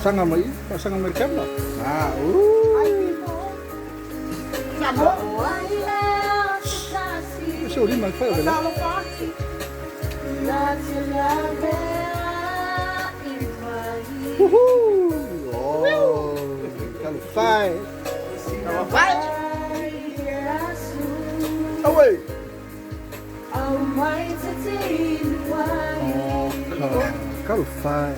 Pasangan americano. Eso rima feo, ¿verdad? Oh, calify. Away. Calify.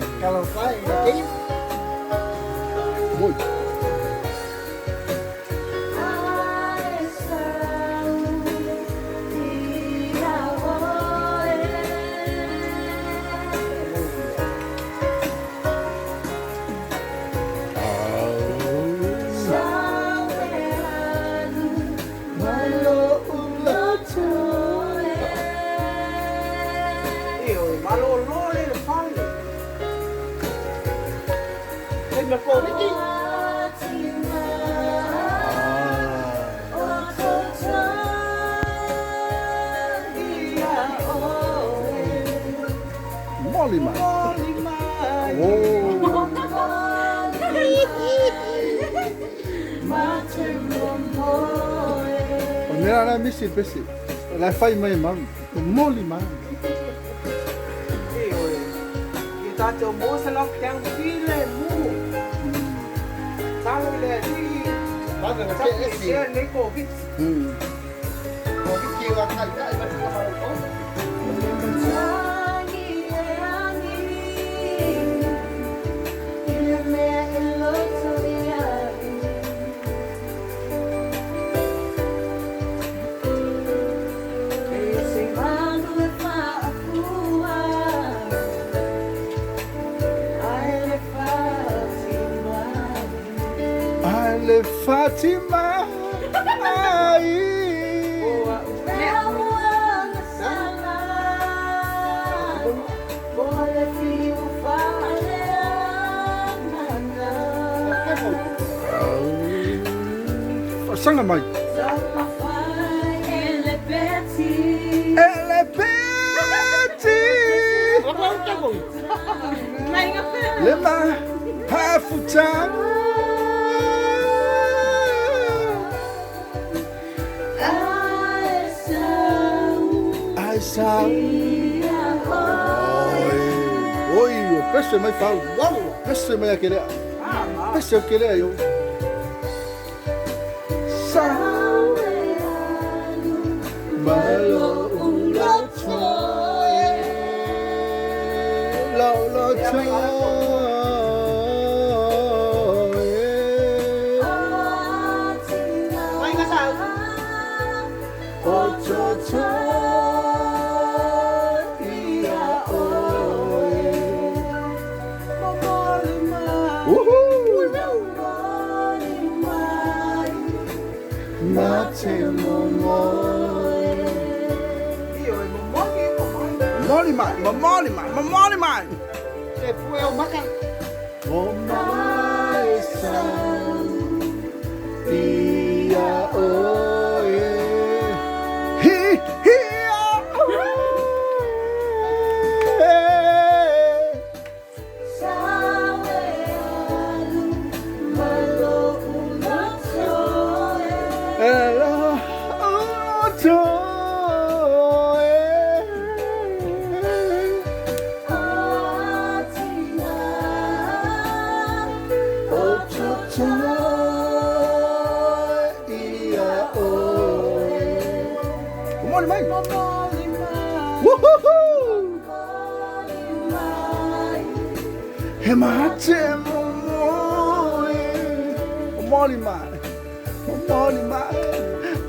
Muy. Molima. Mira la misi pesi. La fai mai mam. Molima. Tato mo sa lok yang pile mu. Tahu le ni. Baga na ke esi. Ni COVID. COVID kiwa kai kai ba ta ko. Fatima, ai. Sanga mai. Elle est petite. Le ma hafutam. Oi, pensa mai falo, uau, pensa mai aquele, pensa aquele aí, malo Mamoli mai. Se fue o maca. Oh my son, dia oe, hi Woohoo! Hemate momoi, momoli mai, momoli mai,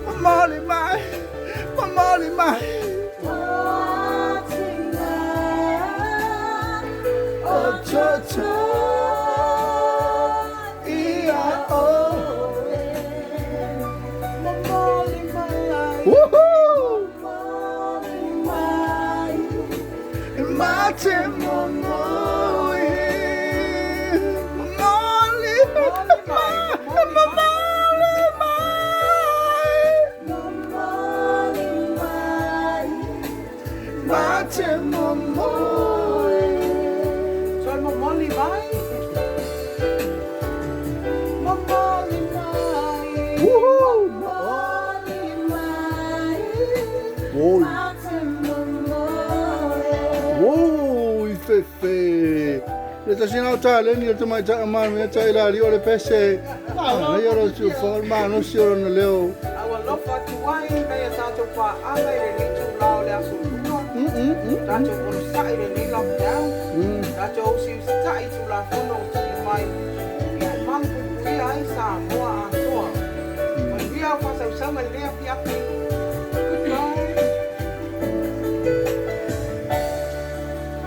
momoli mai, momoli mai. Oh cha cha, ia oh, momoli mai. Woohoo! Hemate momoi. Esta sinal tale ni tu mai ta man me ta ila ri ole pese. Ah, io lo su forma no si ora no leo. Awa lofa tu wai me ta to pa ala ile ni tu lao le asu. Ta to ko sa ile ni lao down. Ta to si sa i tu la fono tu mai. Ya man ku ai sa